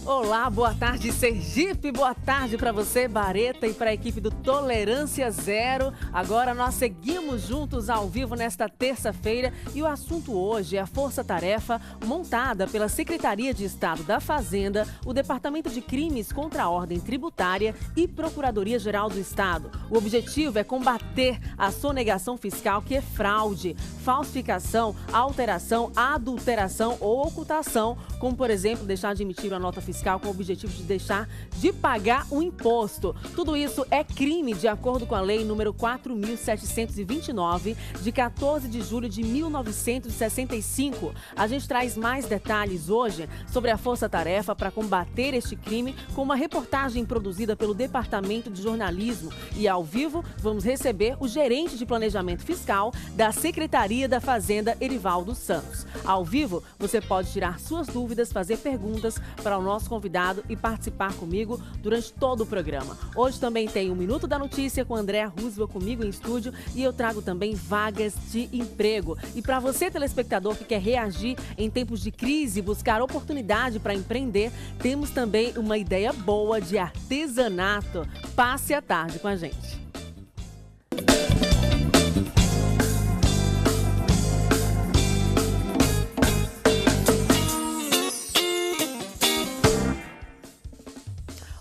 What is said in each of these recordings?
Olá, boa tarde Sergipe, boa tarde para você, Bareta, e para a equipe do Tolerância Zero. Agora nós seguimos juntos ao vivo nesta terça-feira e o assunto hoje é a força-tarefa montada pela Secretaria de Estado da Fazenda, o Departamento de Crimes contra a Ordem Tributária e Procuradoria-Geral do Estado. O objetivo é combater a sonegação fiscal, que é fraude, falsificação, alteração, adulteração ou ocultação, como por exemplo deixar de emitir uma nota fiscal com o objetivo de deixar de pagar o imposto. Tudo isso é crime de acordo com a lei número 4.729, de 14 de julho de 1965. A gente traz mais detalhes hoje sobre a força-tarefa para combater este crime com uma reportagem produzida pelo Departamento de Jornalismo. E ao vivo vamos receber o gerente de planejamento fiscal da Secretaria da Fazenda, Erivaldo Santos. Ao vivo você pode tirar suas dúvidas, fazer perguntas para o nosso convidado e participar comigo durante todo o programa. Hoje também tem o Minuto da Notícia com Andréa Roosevelt comigo em estúdio e eu trago também vagas de emprego. E para você, telespectador, que quer reagir em tempos de crise e buscar oportunidade para empreender, temos também uma ideia boa de artesanato. Passe a tarde com a gente.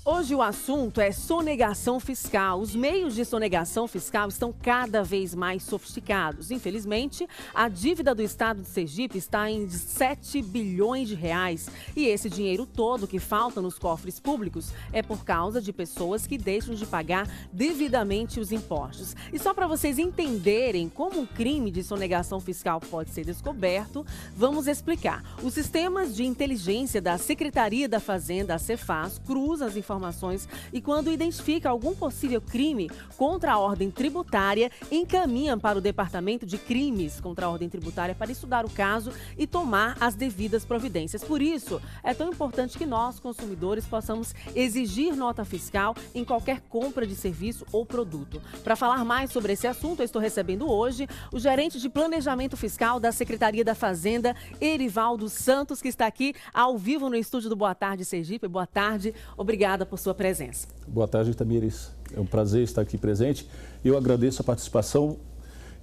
Hoje o assunto é sonegação fiscal. Os meios de sonegação fiscal estão cada vez mais sofisticados. Infelizmente, a dívida do estado de Sergipe está em 7 bilhões de reais. E esse dinheiro todo que falta nos cofres públicos é por causa de pessoas que deixam de pagar devidamente os impostos. E só para vocês entenderem como um crime de sonegação fiscal pode ser descoberto, vamos explicar. Os sistemas de inteligência da Secretaria da Fazenda, a Cefaz, cruzam as informações e, quando identifica algum possível crime contra a ordem tributária, encaminha para o Departamento de Crimes contra a Ordem Tributária para estudar o caso e tomar as devidas providências. Por isso, é tão importante que nós, consumidores, possamos exigir nota fiscal em qualquer compra de serviço ou produto. Para falar mais sobre esse assunto, eu estou recebendo hoje o gerente de planejamento fiscal da Secretaria da Fazenda, Erivaldo Santos, que está aqui ao vivo no estúdio do Boa Tarde Sergipe. Boa tarde, obrigada por sua presença. Boa tarde, Tamires. É um prazer estar aqui presente. Eu agradeço a participação.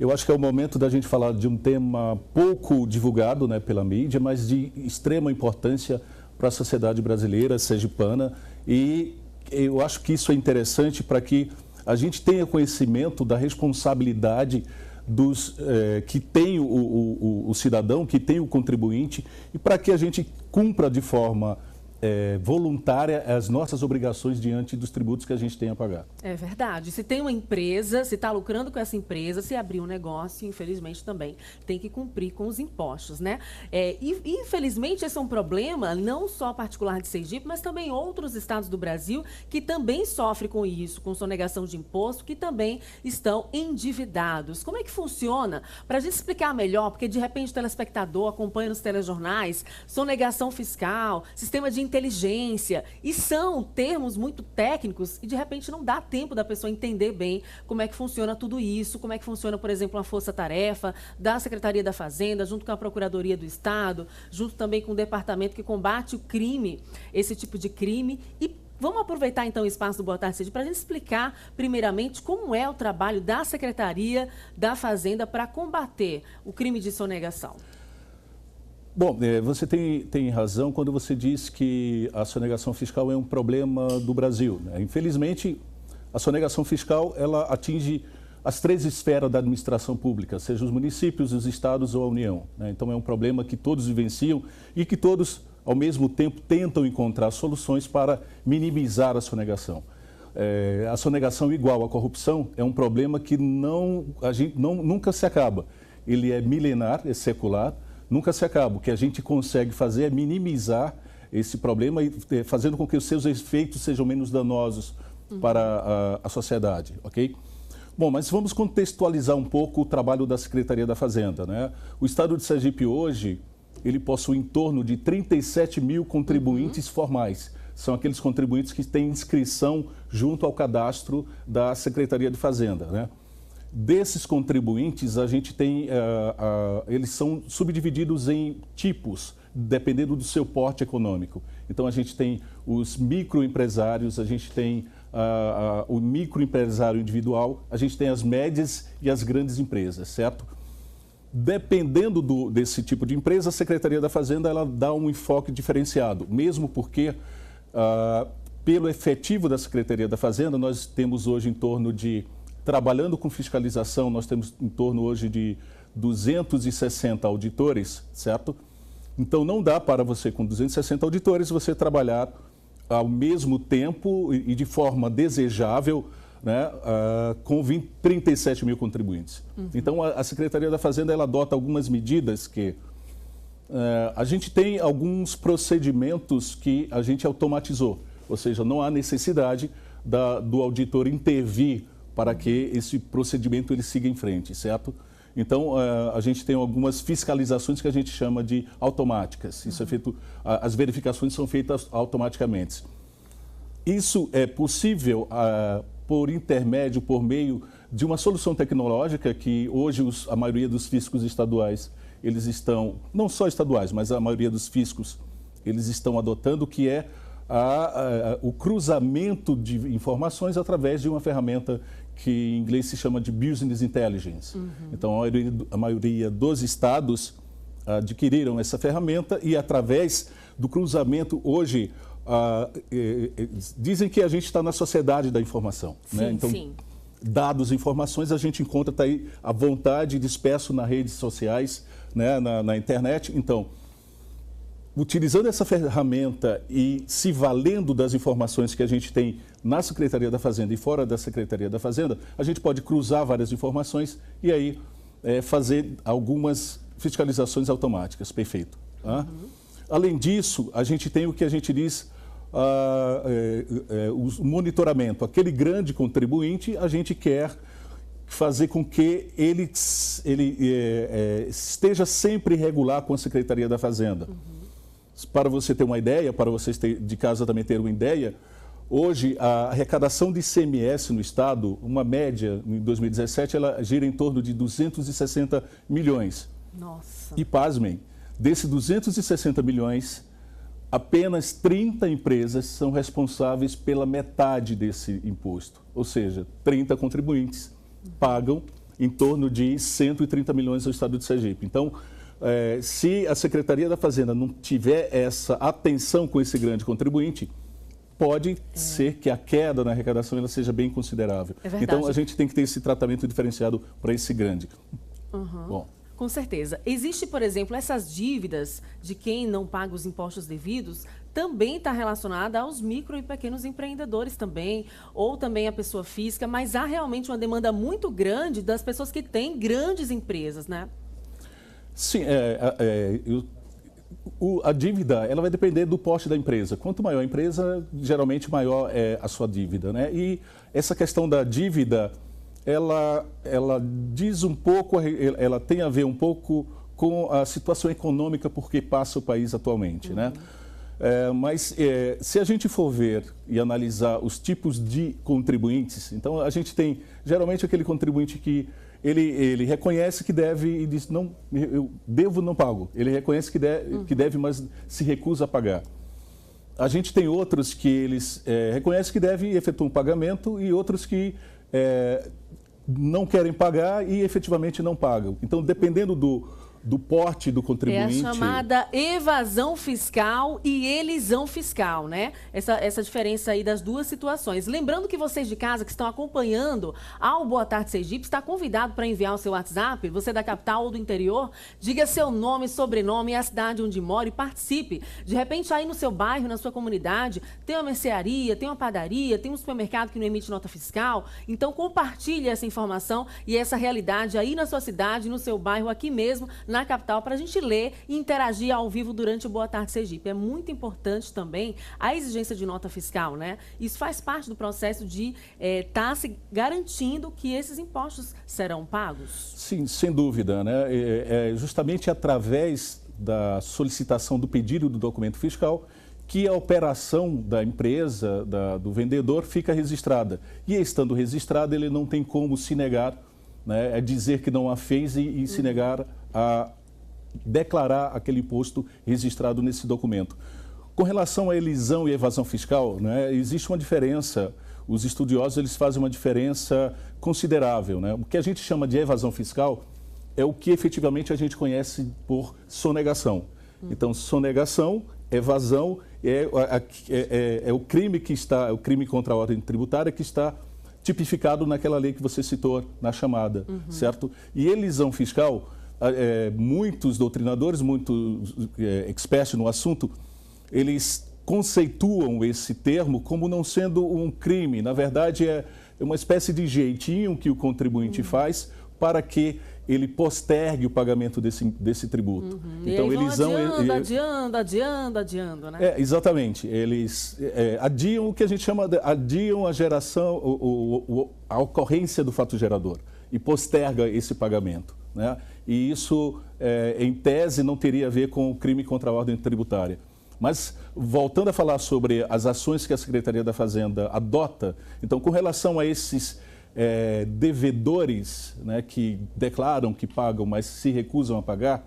Eu acho que é o momento da gente falar de um tema pouco divulgado, né, pela mídia, mas de extrema importância para a sociedade brasileira, sergipana. E eu acho que isso é interessante para que a gente tenha conhecimento da responsabilidade que tem o cidadão, que tem o contribuinte, e para que a gente cumpra de forma voluntária as nossas obrigações diante dos tributos que a gente tem a pagar. É verdade. Se tem uma empresa, se está lucrando com essa empresa, se abrir um negócio, infelizmente também tem que cumprir com os impostos, né? E infelizmente esse é um problema não só particular de Sergipe, mas também outros estados do Brasil que também sofrem com isso, com sonegação de imposto, que também estão endividados. Como é que funciona? Para a gente explicar melhor, porque de repente o telespectador acompanha nos telejornais, sonegação fiscal, sistema de inteligência, e são termos muito técnicos e de repente não dá tempo da pessoa entender bem como é que funciona tudo isso, como é que funciona, por exemplo, a força-tarefa da Secretaria da Fazenda, junto com a Procuradoria do Estado, junto também com o departamento que combate o crime, esse tipo de crime. E vamos aproveitar então o espaço do Boa Tarde Sergipe para a gente explicar primeiramente como é o trabalho da Secretaria da Fazenda para combater o crime de sonegação. Bom, você tem razão quando você diz que a sonegação fiscal é um problema do Brasil, né? Infelizmente, a sonegação fiscal ela atinge as 3 esferas da administração pública, seja os municípios, os estados ou a União, né? Então é um problema que todos vivenciam e que todos, ao mesmo tempo, tentam encontrar soluções para minimizar a sonegação. A sonegação igual à corrupção é um problema que nunca se acaba. Ele é milenar, é secular, nunca se acaba. O que a gente consegue fazer é minimizar esse problema e fazendo com que os seus efeitos sejam menos danosos para a sociedade, ok? Bom, mas vamos contextualizar um pouco o trabalho da Secretaria da Fazenda, né? O estado de Sergipe hoje, ele possui em torno de 37 mil contribuintes formais. São aqueles contribuintes que têm inscrição junto ao cadastro da Secretaria de Fazenda, né? Desses contribuintes, a gente tem, eles são subdivididos em tipos, dependendo do seu porte econômico. Então, a gente tem os microempresários, a gente tem o microempresário individual, a gente tem as médias e as grandes empresas, certo? Dependendo desse tipo de empresa, a Secretaria da Fazenda ela dá um enfoque diferenciado, mesmo porque, pelo efetivo da Secretaria da Fazenda, nós temos hoje em torno de, trabalhando com fiscalização, nós temos em torno hoje de 260 auditores, certo? Então, não dá para você, com 260 auditores, você trabalhar ao mesmo tempo e de forma desejável, né, com 37 mil contribuintes. Então, a Secretaria da Fazenda ela adota algumas medidas que a gente tem alguns procedimentos que a gente automatizou, ou seja, não há necessidade do auditor intervir para que esse procedimento ele siga em frente, certo? Então, a gente tem algumas fiscalizações que a gente chama de automáticas. Isso é feito, as verificações são feitas automaticamente. Isso é possível por intermédio, por meio de uma solução tecnológica que hoje a maioria dos fiscos estaduais, eles estão, não só estaduais, mas a maioria dos fiscos, eles estão adotando, que é o cruzamento de informações através de uma ferramenta que em inglês se chama de Business Intelligence. Então, a maioria dos estados adquiriram essa ferramenta e, através do cruzamento, hoje, dizem que a gente está na sociedade da informação. Sim, né? Então, sim. Dados e informações a gente encontra tá aí à vontade, disperso nas redes sociais, né? na internet. Então, utilizando essa ferramenta e se valendo das informações que a gente tem na Secretaria da Fazenda e fora da Secretaria da Fazenda, a gente pode cruzar várias informações e aí fazer algumas fiscalizações automáticas. Perfeito. Além disso, a gente tem o que a gente diz, o monitoramento. Aquele grande contribuinte, a gente quer fazer com que ele esteja sempre regular com a Secretaria da Fazenda. Para você ter uma ideia, para vocês de casa também ter uma ideia, hoje a arrecadação de ICMS no Estado, uma média em 2017, ela gira em torno de 260 milhões. Nossa. E pasmem, desses 260 milhões, apenas 30 empresas são responsáveis pela metade desse imposto. Ou seja, 30 contribuintes pagam em torno de 130 milhões ao Estado de Sergipe. Então, se a Secretaria da Fazenda não tiver essa atenção com esse grande contribuinte, pode ser que a queda na arrecadação ela seja bem considerável. Então, a gente tem que ter esse tratamento diferenciado para esse grande. Bom. Com certeza. Existe, por exemplo, essas dívidas de quem não paga os impostos devidos, também está relacionada aos micro e pequenos empreendedores também, ou também a pessoa física, mas há realmente uma demanda muito grande das pessoas que têm grandes empresas, né? Sim, a dívida ela vai depender do porte da empresa. Quanto maior a empresa, geralmente maior é a sua dívida, né? E essa questão da dívida, ela diz um pouco, ela tem a ver um pouco com a situação econômica por que passa o país atualmente, né? Mas se a gente for ver e analisar os tipos de contribuintes, então a gente tem geralmente aquele contribuinte que ele reconhece que deve e diz, não, eu devo, não pago. Ele reconhece que deve, mas se recusa a pagar. A gente tem outros que eles reconhecem que deve e efetuam um pagamento e outros que não querem pagar e efetivamente não pagam. Então, dependendo do porte do contribuinte... É a chamada evasão fiscal e elisão fiscal, né? Essa diferença aí das duas situações. Lembrando que vocês de casa que estão acompanhando ao Boa Tarde Sergipe, está convidado para enviar o seu WhatsApp, você da capital ou do interior, diga seu nome, sobrenome e a cidade onde mora e participe. De repente, aí no seu bairro, na sua comunidade, tem uma mercearia, tem uma padaria, tem um supermercado que não emite nota fiscal. Então, compartilhe essa informação e essa realidade aí na sua cidade, no seu bairro, aqui mesmo, na capital, para a gente ler e interagir ao vivo durante o Boa Tarde Sergipe. É muito importante também a exigência de nota fiscal, né? Isso faz parte do processo de estar se garantindo que esses impostos serão pagos. Sim, sem dúvida, né? Justamente através da solicitação do pedido do documento fiscal que a operação da empresa, do vendedor, fica registrada. E estando registrada, ele não tem como se negar, né? Dizer que não a fez e se negar a declarar aquele imposto registrado nesse documento. Com relação à elisão e evasão fiscal, né, existe uma diferença. Os estudiosos eles fazem uma diferença considerável, né? O que a gente chama de evasão fiscal é o que efetivamente a gente conhece por sonegação. Então, sonegação, evasão é o crime que está, o crime contra a ordem tributária que está tipificado naquela lei que você citou na chamada, certo? E elisão fiscal, muitos doutrinadores, muitos experts no assunto, eles conceituam esse termo como não sendo um crime. Na verdade, é uma espécie de jeitinho que o contribuinte faz para que ele postergue o pagamento desse tributo. Então, eles vão adiando, né? Exatamente. Eles adiam o que a gente chama de adiam a geração, a ocorrência do fato gerador e posterga esse pagamento, né? E isso, em tese, não teria a ver com o crime contra a ordem tributária. Mas, voltando a falar sobre as ações que a Secretaria da Fazenda adota, então, com relação a esses devedores, né, que declaram que pagam, mas se recusam a pagar,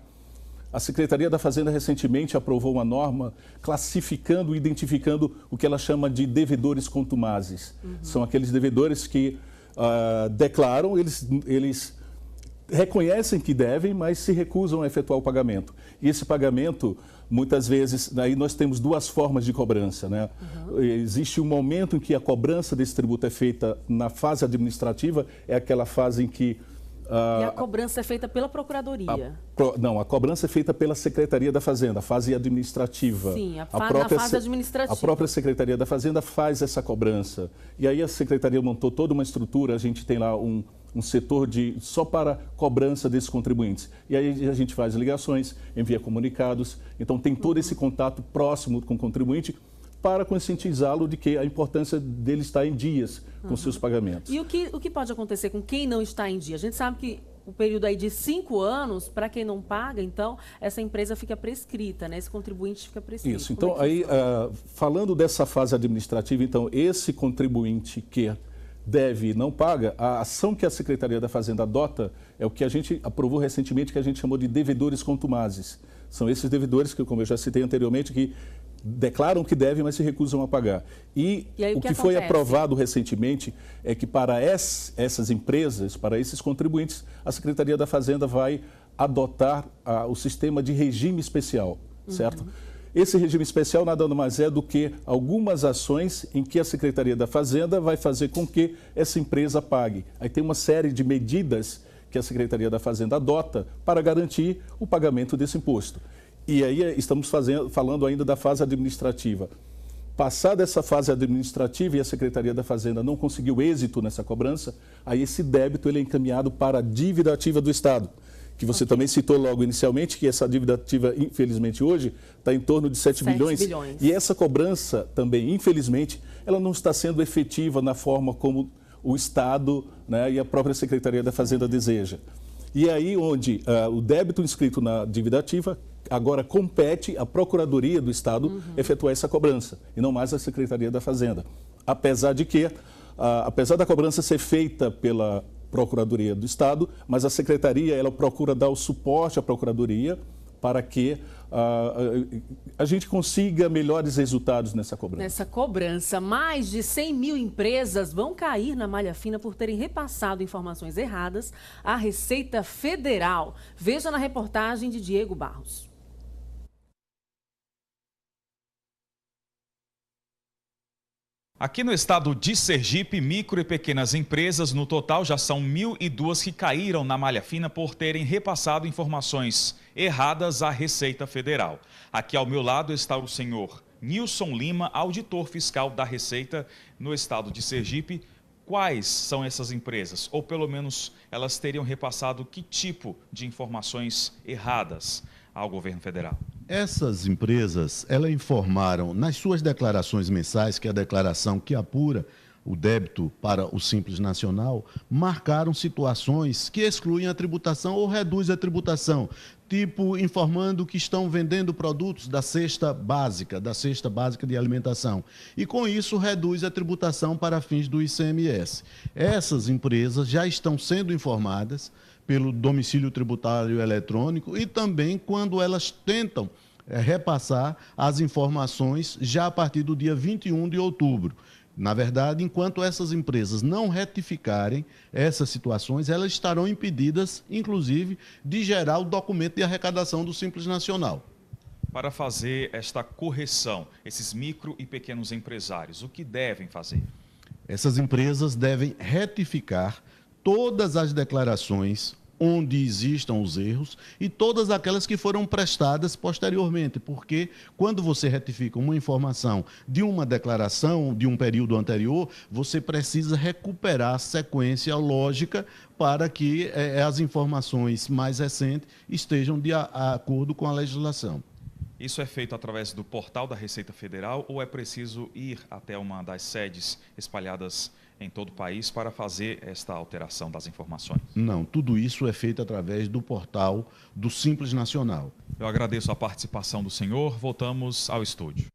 a Secretaria da Fazenda recentemente aprovou uma norma classificando, identificando o que ela chama de devedores contumazes. São aqueles devedores que declaram, eles reconhecem que devem, mas se recusam a efetuar o pagamento. E esse pagamento, muitas vezes, aí nós temos duas formas de cobrança, né? Existe um momento em que a cobrança desse tributo é feita na fase administrativa, é aquela fase em que... e a cobrança é feita pela Procuradoria? Não, a cobrança é feita pela Secretaria da Fazenda, a fase administrativa. Sim, na fase administrativa. A própria Secretaria da Fazenda faz essa cobrança. E aí a Secretaria montou toda uma estrutura, a gente tem lá um setor só para cobrança desses contribuintes. E aí a gente faz ligações, envia comunicados, então tem todo esse contato próximo com o contribuinte para conscientizá-lo de que a importância dele estar em dias com seus pagamentos. E o que pode acontecer com quem não está em dia? A gente sabe que o período aí de 5 anos, para quem não paga, então, essa empresa fica prescrita, né? Esse contribuinte fica prescrito. Isso, então, aí, falando dessa fase administrativa, então, esse contribuinte que deve e não paga, a ação que a Secretaria da Fazenda adota é o que a gente aprovou recentemente, que a gente chamou de devedores contumazes. São esses devedores que, como eu já citei anteriormente, que declaram que devem, mas se recusam a pagar. E aí, o que foi aprovado recentemente é que para essas empresas, para esses contribuintes, a Secretaria da Fazenda vai adotar o sistema de regime especial, certo? Esse regime especial nada mais é do que algumas ações em que a Secretaria da Fazenda vai fazer com que essa empresa pague. Aí tem uma série de medidas que a Secretaria da Fazenda adota para garantir o pagamento desse imposto. E aí estamos falando ainda da fase administrativa. Passada essa fase administrativa e a Secretaria da Fazenda não conseguiu êxito nessa cobrança, aí esse débito ele é encaminhado para a dívida ativa do Estado, que você também citou logo inicialmente, que essa dívida ativa, infelizmente, hoje está em torno de 7 bilhões. E essa cobrança também, infelizmente, ela não está sendo efetiva na forma como o Estado, né, e a própria Secretaria da Fazenda deseja. E aí onde o débito inscrito na dívida ativa agora compete à Procuradoria do Estado efetuar essa cobrança, e não mais a Secretaria da Fazenda. Apesar de que, apesar da cobrança ser feita pela Procuradoria do Estado, mas a Secretaria ela procura dar o suporte à Procuradoria para que a gente consiga melhores resultados nessa cobrança. Nessa cobrança, mais de 100 mil empresas vão cair na malha fina por terem repassado informações erradas à Receita Federal. Veja na reportagem de Diego Barros. Aqui no estado de Sergipe, micro e pequenas empresas, no total já são 1.002 que caíram na malha fina por terem repassado informações erradas à Receita Federal. Aqui ao meu lado está o senhor Nilson Lima, auditor fiscal da Receita no estado de Sergipe. Quais são essas empresas? Ou pelo menos elas teriam repassado que tipo de informações erradas ao governo federal? Essas empresas, elas informaram nas suas declarações mensais, que é a declaração que apura o débito para o Simples Nacional, marcaram situações que excluem a tributação ou reduzem a tributação, tipo informando que estão vendendo produtos da cesta básica de alimentação. E com isso reduz a tributação para fins do ICMS. Essas empresas já estão sendo informadas pelo domicílio tributário eletrônico e também quando elas tentam repassar as informações já a partir do dia 21 de outubro. Na verdade, enquanto essas empresas não retificarem essas situações, elas estarão impedidas, inclusive, de gerar o documento de arrecadação do Simples Nacional. Para fazer esta correção, esses micro e pequenos empresários, o que devem fazer? Essas empresas devem retificar todas as declarações onde existam os erros e todas aquelas que foram prestadas posteriormente, porque quando você retifica uma informação de uma declaração de um período anterior, você precisa recuperar a sequência lógica para que as informações mais recentes estejam de acordo com a legislação. Isso é feito através do portal da Receita Federal ou é preciso ir até uma das sedes espalhadas em todo o país para fazer esta alteração das informações? Não, tudo isso é feito através do portal do Simples Nacional. Eu agradeço a participação do senhor. Voltamos ao estúdio.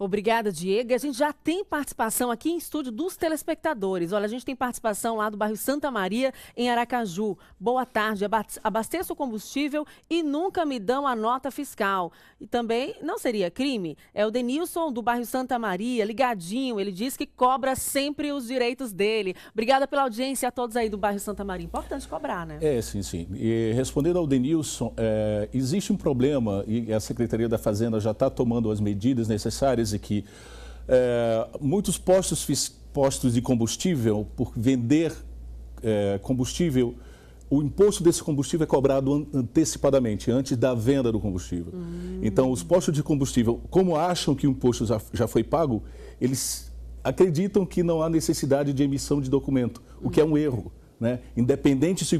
Obrigada, Diego. A gente já tem participação aqui em estúdio dos telespectadores. Olha, a gente tem participação lá do bairro Santa Maria, em Aracaju. Boa tarde, abasteço o combustível e nunca me dão a nota fiscal. E também não seria crime? É o Denilson, do bairro Santa Maria, ligadinho. Ele diz que cobra sempre os direitos dele. Obrigada pela audiência a todos aí do bairro Santa Maria. Importante cobrar, né? Sim. E respondendo ao Denilson, existe um problema e a Secretaria da Fazenda já está tomando as medidas necessárias e que muitos postos de combustível, por vender combustível, o imposto desse combustível é cobrado antecipadamente, antes da venda do combustível. Então, os postos de combustível, como acham que o imposto já foi pago, eles acreditam que não há necessidade de emissão de documento, o que é um erro, né? Independente se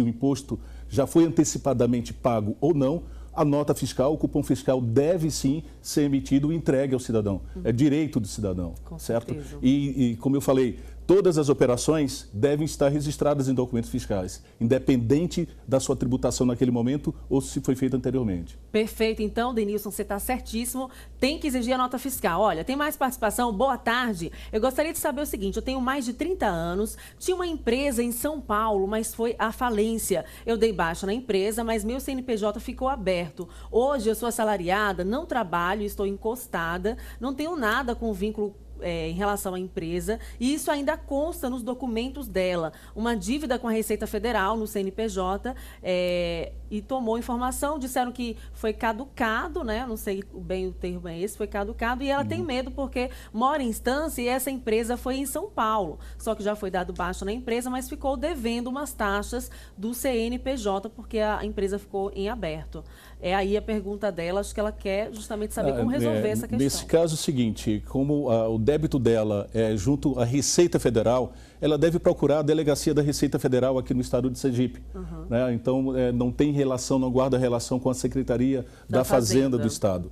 o imposto já foi antecipadamente pago ou não, a nota fiscal, o cupom fiscal deve sim ser emitido e entregue ao cidadão. É direito do cidadão, certo? E como eu falei, todas as operações devem estar registradas em documentos fiscais, independente da sua tributação naquele momento ou se foi feita anteriormente. Perfeito. Então, Denilson, você está certíssimo. Tem que exigir a nota fiscal. Olha, tem mais participação. Boa tarde. Eu gostaria de saber o seguinte, eu tenho mais de 30 anos, tinha uma empresa em São Paulo, mas foi à falência. Eu dei baixa na empresa, mas meu CNPJ ficou aberto. Hoje eu sou assalariada, não trabalho, estou encostada, não tenho nada com vínculo em relação à empresa, e isso ainda consta nos documentos dela. Uma dívida com a Receita Federal no CNPJ, e tomou informação, disseram que foi caducado, né? Não sei bem o termo é esse, foi caducado, e ela tem medo porque mora em instância e essa empresa foi em São Paulo. Só que já foi dado baixa na empresa, mas ficou devendo umas taxas do CNPJ porque a empresa ficou em aberto. É aí a pergunta dela, acho que ela quer justamente saber como resolver essa questão. Nesse caso é o seguinte, como o débito dela é junto à Receita Federal, ela deve procurar a delegacia da Receita Federal aqui no estado de Sergipe. Né? Então, não tem relação, não guarda relação com a Secretaria da Fazenda do estado.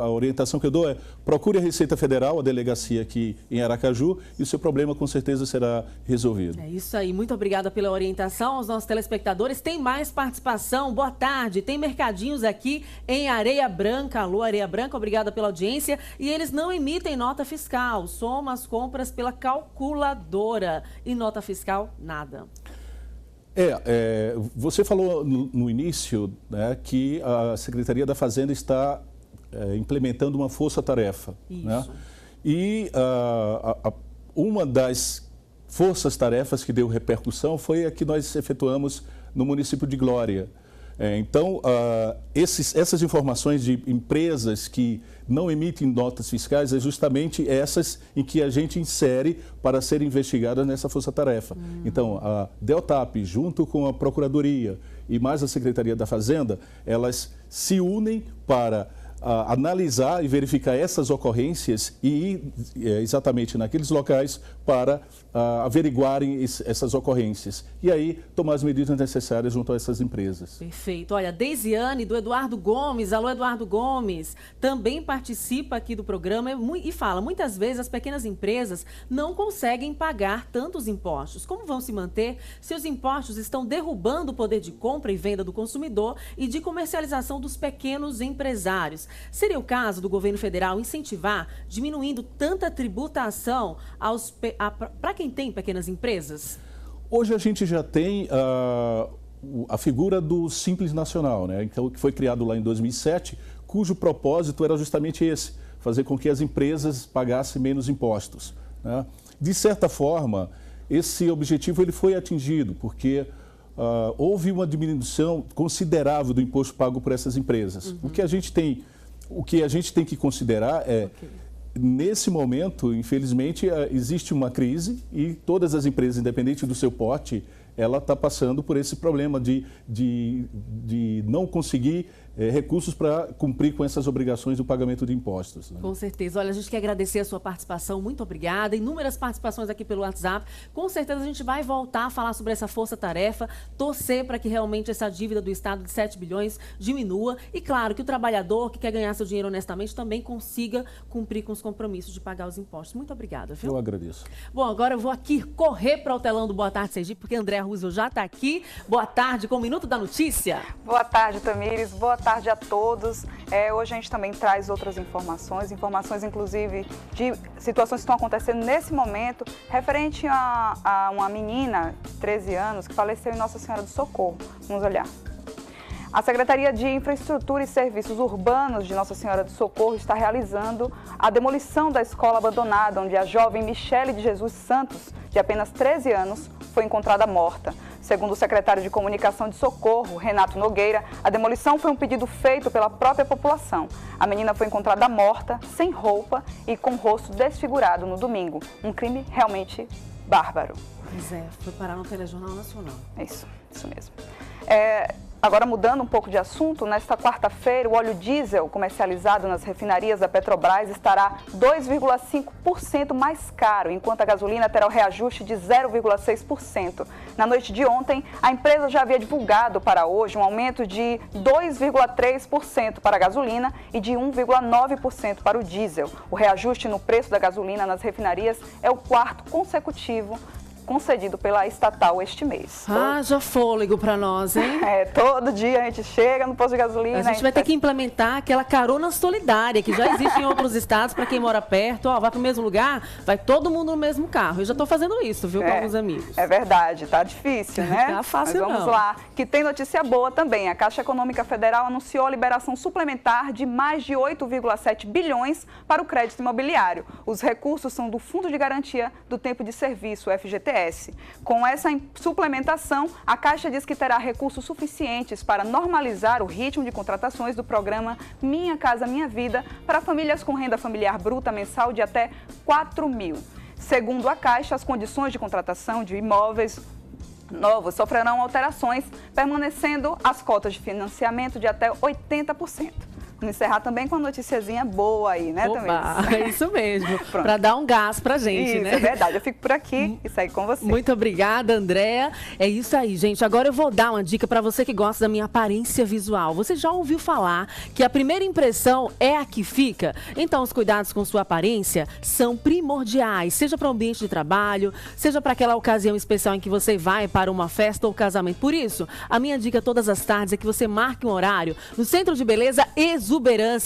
A orientação que eu dou é procure a Receita Federal, a delegacia aqui em Aracaju, e o seu problema com certeza será resolvido. É isso aí. Muito obrigada pela orientação aos nossos telespectadores. Tem mais participação. Boa tarde. Tem mercadinhos aqui em Areia Branca. Alô, Areia Branca, obrigada pela audiência. E eles não emitem nota fiscal. Soma as compras pela calculadora. E nota fiscal, nada. Você falou no início, né, que a Secretaria da Fazenda está implementando uma força-tarefa. Né? E uma das forças-tarefas que deu repercussão foi a que nós efetuamos no município de Glória. Então, essas informações de empresas que não emitem notas fiscais é justamente essas em que a gente insere para serem investigadas nessa força-tarefa. Então, a Deltap, junto com a Procuradoria e mais a Secretaria da Fazenda, elas se unem para analisar e verificar essas ocorrências e ir exatamente naqueles locais para averiguarem essas ocorrências. E aí tomar as medidas necessárias junto a essas empresas. Perfeito. Olha, Deisiane, do Eduardo Gomes. Alô, Eduardo Gomes. Também participa aqui do programa e fala, muitas vezes as pequenas empresas não conseguem pagar tantos impostos. Como vão se manter se os impostos estão derrubando o poder de compra e venda do consumidor e de comercialização dos pequenos empresários? Seria o caso do governo federal incentivar, diminuindo tanta tributação para quem tem pequenas empresas? Hoje a gente já tem a figura do Simples Nacional, né? Então, que foi criado lá em 2007, cujo propósito era justamente esse, fazer com que as empresas pagassem menos impostos, né? De certa forma, esse objetivo ele foi atingido, porque houve uma diminuição considerável do imposto pago por essas empresas. O que a gente tem que considerar é, nesse momento, infelizmente, existe uma crise e todas as empresas, independente do seu porte, ela está passando por esse problema de não conseguir recursos para cumprir com essas obrigações do pagamento de impostos, né? Com certeza. Olha, a gente quer agradecer a sua participação, muito obrigada. Inúmeras participações aqui pelo WhatsApp. Com certeza a gente vai voltar a falar sobre essa força-tarefa, torcer para que realmente essa dívida do Estado de 7 bilhões diminua e, claro, que o trabalhador que quer ganhar seu dinheiro honestamente também consiga cumprir com os compromissos de pagar os impostos. Muito obrigada, viu? Eu agradeço. Bom, agora eu vou aqui correr para o telão do Boa Tarde Sergipe, porque Andréa Roosevelt já está aqui. Boa tarde, com o Minuto da Notícia. Boa tarde, Tamires. Boa tarde a todos. Hoje a gente também traz outras informações inclusive de situações que estão acontecendo nesse momento, referente a uma menina de 13 anos que faleceu em Nossa Senhora do Socorro. Vamos olhar. A Secretaria de Infraestrutura e Serviços Urbanos de Nossa Senhora do Socorro está realizando a demolição da escola abandonada, onde a jovem Michele de Jesus Santos, de apenas 13 anos, foi encontrada morta. Segundo o secretário de Comunicação de Socorro, Renato Nogueira, a demolição foi um pedido feito pela própria população. A menina foi encontrada morta, sem roupa e com o rosto desfigurado no domingo. Um crime realmente bárbaro. Pois é, foi parar no Telejornal Nacional. Isso mesmo. Agora, mudando um pouco de assunto, nesta quarta-feira, o óleo diesel comercializado nas refinarias da Petrobras estará 2,5% mais caro, enquanto a gasolina terá o reajuste de 0,6%. Na noite de ontem, a empresa já havia divulgado para hoje um aumento de 2,3% para a gasolina e de 1,9% para o diesel. O reajuste no preço da gasolina nas refinarias é o quarto consecutivo concedido pela estatal este mês. Haja fôlego para nós, hein? Todo dia a gente chega no posto de gasolina. A gente vai ter que implementar aquela carona solidária que já existe em outros estados para quem mora perto. Ó, vai para o mesmo lugar, vai todo mundo no mesmo carro. Eu já estou fazendo isso, viu, com alguns amigos. É verdade, tá difícil, né? Tá fácil. Mas vamos lá, que tem notícia boa também. A Caixa Econômica Federal anunciou a liberação suplementar de mais de 8,7 bilhões para o crédito imobiliário. Os recursos são do Fundo de Garantia do Tempo de Serviço, o FGTS. Com essa suplementação, a Caixa diz que terá recursos suficientes para normalizar o ritmo de contratações do programa Minha Casa Minha Vida para famílias com renda familiar bruta mensal de até 4 mil. Segundo a Caixa, as condições de contratação de imóveis novos sofrerão alterações, permanecendo as cotas de financiamento de até 80%. Vamos encerrar também com uma noticiazinha boa aí, né, Tamires? É isso mesmo, para dar um gás pra gente, né? Isso, é verdade. Eu fico por aqui e saio com você. Muito obrigada, Andréa. É isso aí, gente. Agora eu vou dar uma dica para você que gosta da minha aparência visual. Você já ouviu falar que a primeira impressão é a que fica? Então, os cuidados com sua aparência são primordiais, seja para o ambiente de trabalho, seja para aquela ocasião especial em que você vai para uma festa ou casamento. Por isso, a minha dica todas as tardes é que você marque um horário no Centro de Beleza Exuberance,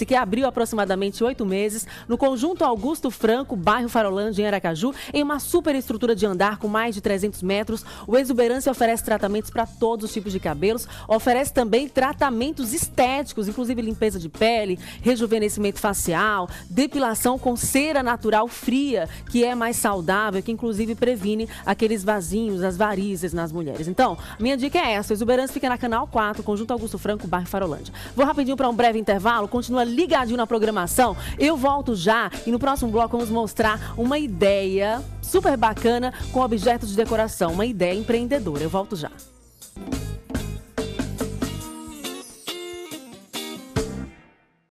que abriu aproximadamente 8 meses, no Conjunto Augusto Franco, bairro Farolândia, em Aracaju, em uma super estrutura de andar com mais de 300 metros. O Exuberance oferece tratamentos para todos os tipos de cabelos, oferece também tratamentos estéticos, inclusive limpeza de pele, rejuvenescimento facial, depilação com cera natural fria, que é mais saudável, que inclusive previne aqueles vasinhos, as varizes nas mulheres. Então, minha dica é essa: o Exuberance fica na Canal 4, Conjunto Augusto Franco, bairro Farolândia. Vou rapidinho para um breve intervalo. Continua ligadinho na programação. Eu volto já e no próximo bloco vamos mostrar uma ideia super bacana com objetos de decoração, uma ideia empreendedora. Eu volto já.